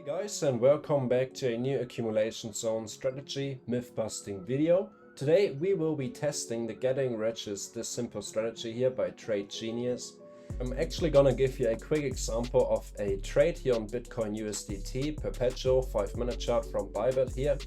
Guys, and welcome back to a new accumulation zone strategy myth busting video. Today we will be testing the getting rich is this simple strategy here by Trade Genius. I'm actually gonna give you a quick example of a trade here on Bitcoin USDT perpetual 5-minute chart from Bybit here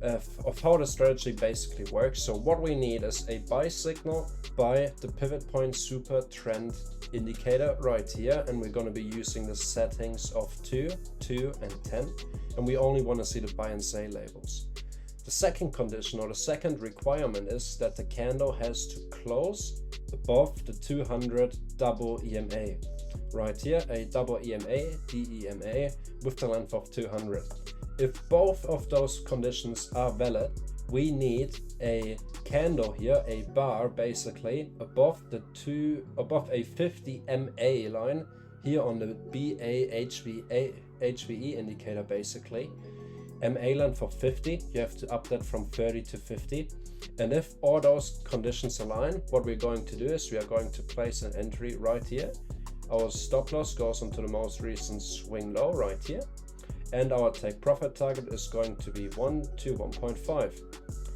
of how the strategy basically works. So what we need is a buy signal by the pivot point super trend indicator right here, and we're going to be using the settings of 2, 2 and 10, and we only want to see the buy and sell labels. The second condition or the second requirement is that the candle has to close above the 200 double EMA right here, a double EMA DEMA with the length of 200. If both of those conditions are valid, we need a candle here, a bar basically above a 50 MA line here on the HVE indicator basically. MA line for 50, you have to up that from 30 to 50. And if all those conditions align, what we're going to do is we are going to place an entry right here. Our stop loss goes onto the most recent swing low right here. And our take profit target is going to be 1 to 1.5.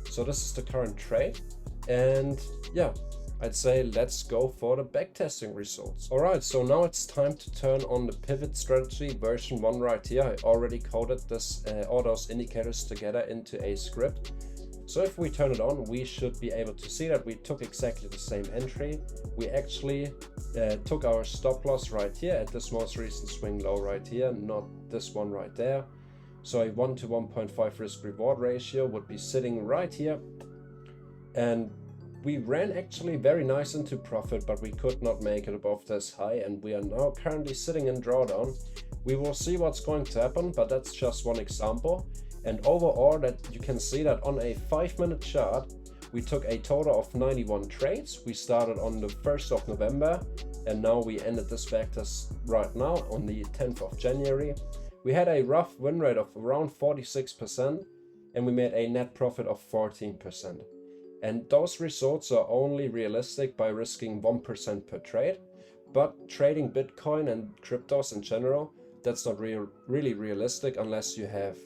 So this is the current trade, and yeah, I'd say let's go for the backtesting results. Alright, so now it's time to turn on the pivot strategy version 1 right here. I already coded this all those indicators together into a script. So if we turn it on, we should be able to see that we took exactly the same entry. We actually took our stop loss right here at this most recent swing low right here, not this one right there. So a 1 to 1.5 risk reward ratio would be sitting right here. And we ran actually very nice into profit, but we could not make it above this high, and we are now currently sitting in drawdown. We will see what's going to happen, but that's just one example. And overall, that you can see that on a 5-minute chart, we took a total of 91 trades. We started on the 1st of November, and now we ended this backtest right now on the 10th of January. We had a rough win rate of around 46%, and we made a net profit of 14%. And those results are only realistic by risking 1% per trade. But trading Bitcoin and cryptos in general, that's not really realistic unless you have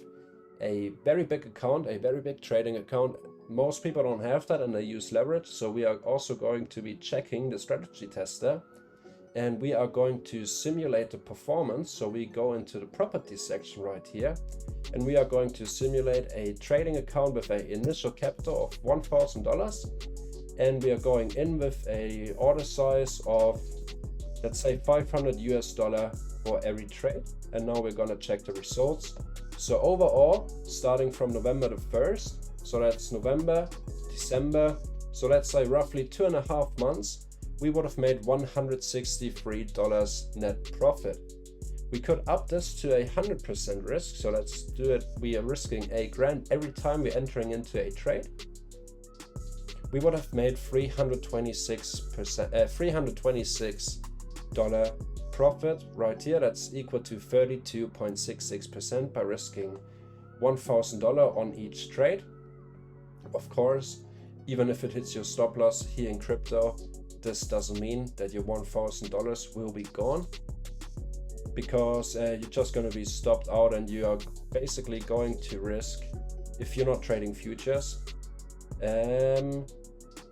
a very big account, a very big trading account. Most people don't have that and they use leverage. So we are also going to be checking the strategy tester, and we are going to simulate the performance. So we go into the properties section right here, and we are going to simulate a trading account with an initial capital of $1,000, and we are going in with a order size of, let's say, $500 US for every trade. And now we're going to check the results. So overall, starting from November the 1st, so that's November, December, so let's say roughly 2.5 months, we would have made $163 net profit. We could up this to 100% risk, so let's do it. We are risking $1,000 every time we're entering into a trade. We would have made $326 profit right here. That's equal to 32.66% by risking $1,000 on each trade. Of course, even if it hits your stop loss here in crypto, this doesn't mean that your $1,000 will be gone, because you're just going to be stopped out, and you are basically going to risk, if you're not trading futures, a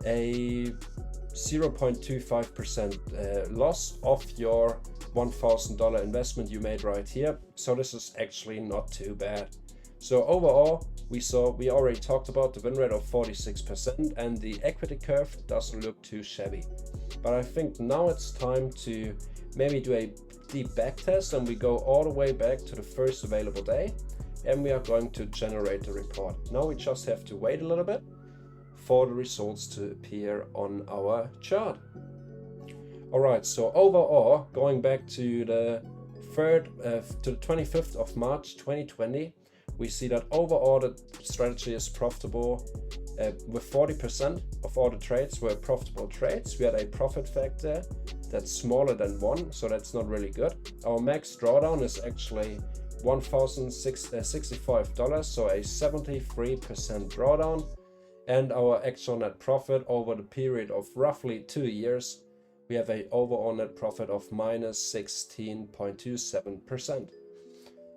0.25% loss of your $1,000 investment you made right here. So this is actually not too bad. So overall, we already talked about the win rate of 46%, and the equity curve doesn't look too shabby. But I think now it's time to maybe do a deep backtest, and we go all the way back to the first available day, and we are going to generate the report. Now we just have to wait a little bit for the results to appear on our chart. Alright, so overall, going back to the 25th of March 2020, we see that overall the strategy is profitable. With 40% of all the trades were profitable trades. We had a profit factor that's smaller than 1, so that's not really good. Our max drawdown is actually $1,065, so a 73% drawdown. And our actual net profit over the period of roughly 2 years, we have an overall net profit of minus 16.27%.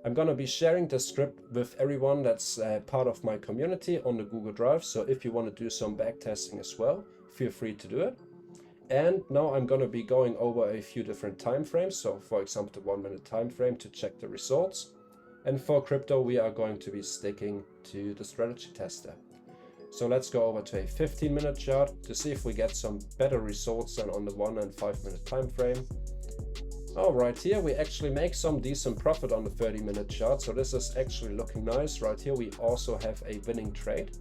I'm gonna be sharing the script with everyone that's part of my community on the Google Drive. So if you want to do some backtesting as well, feel free to do it. And now I'm gonna be going over a few different time frames. So for example, the 1 minute time frame to check the results. And for crypto, we are going to be sticking to the strategy tester. So let's go over to a 15-minute chart to see if we get some better results than on the 1 and 5 minute time frame. All right, here we actually make some decent profit on the 30-minute chart. So this is actually looking nice. Right here, we also have a winning trade,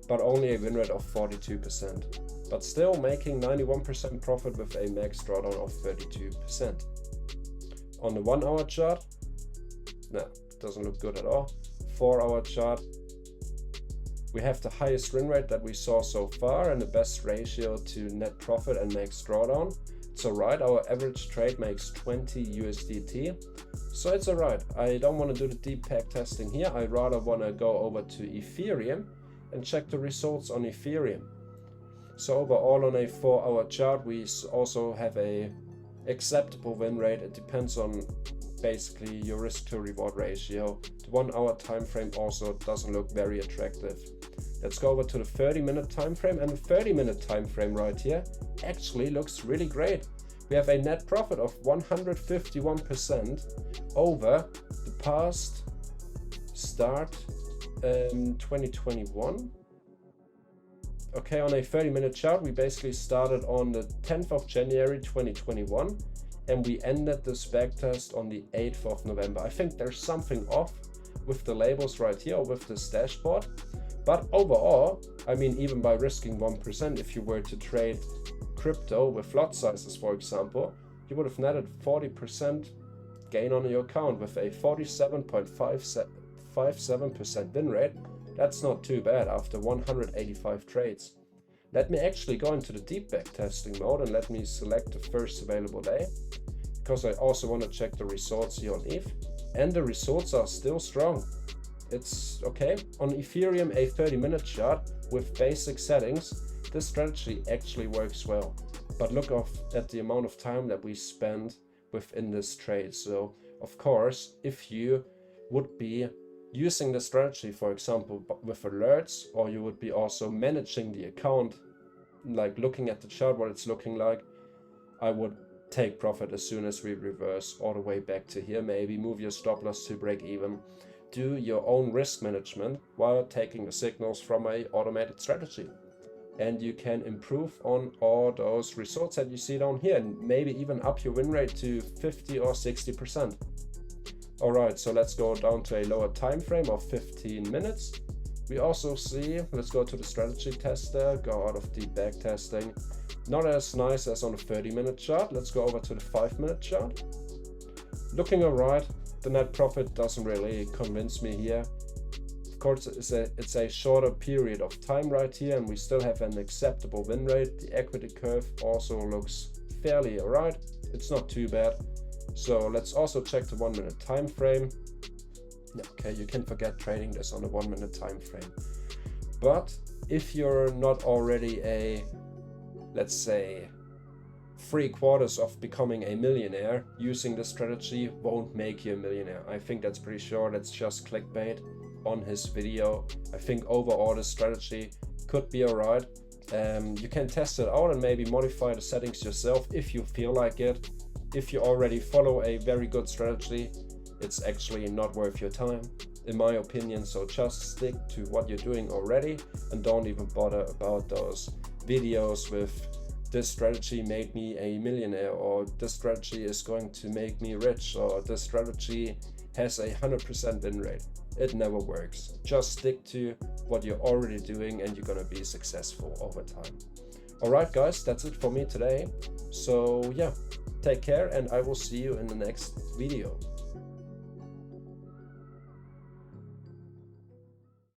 but only a win rate of 42%. But still making 91% profit with a max drawdown of 32%. On the 1 hour chart, no, doesn't look good at all. 4 hour chart, we have the highest win rate that we saw so far and the best ratio to net profit and max drawdown. It's alright, our average trade makes 20 USDT, so it's alright. I don't want to do the deep pack testing here. I rather want to go over to Ethereum and check the results on Ethereum. So overall on a 4 hour chart, we also have a acceptable win rate. It depends on basically your risk to reward ratio. The 1 hour time frame also doesn't look very attractive. Let's go over to the 30-minute time frame, and the 30-minute time frame right here actually looks really great. We have a net profit of 151% over the past start 2021. Okay, on a 30-minute chart, we basically started on the 10th of January 2021 and we ended this backtest on the 8th of November. I think there's something off with the labels right here or with this dashboard. But overall, I mean, even by risking 1%, if you were to trade crypto with lot sizes, for example, you would have netted 40% gain on your account with a 47.57% win rate. That's not too bad after 185 trades. Let me actually go into the deep backtesting mode and let me select the first available day, because I also want to check the results here on ETH, and the results are still strong. It's okay. On Ethereum, a 30-minute chart with basic settings, this strategy actually works well. But look at the amount of time that we spend within this trade. So of course, if you would be using the strategy, for example, with alerts, or you would be also managing the account, like looking at the chart, what it's looking like, I would take profit as soon as we reverse all the way back to here. Maybe move your stop loss to break even. Do your own risk management while taking the signals from an automated strategy. And you can improve on all those results that you see down here and maybe even up your win rate to 50 or 60%. Alright, so let's go down to a lower time frame of 15 minutes. We also see, let's go to the strategy tester, go out of deep back testing. Not as nice as on a 30-minute chart. Let's go over to the 5-minute chart. Looking alright. The net profit doesn't really convince me here. Of course, it's a shorter period of time right here, and we still have an acceptable win rate. The equity curve also looks fairly alright. It's not too bad. So let's also check the 1 minute time frame. Okay, you can forget trading this on a 1 minute time frame. But if you're not already a, let's say, 3/4 of becoming a millionaire, using this strategy won't make you a millionaire. I think that's pretty sure. That's just clickbait on his video. I think overall this strategy could be alright. You can test it out and maybe modify the settings yourself if you feel like it. If you already follow a very good strategy, it's actually not worth your time, in my opinion. So just stick to what you're doing already and don't even bother about those videos with this strategy made me a millionaire, or this strategy is going to make me rich, or this strategy has a 100% win rate. It never works. Just stick to what you're already doing and you're gonna be successful over time. Alright guys, that's it for me today. So yeah, take care and I will see you in the next video.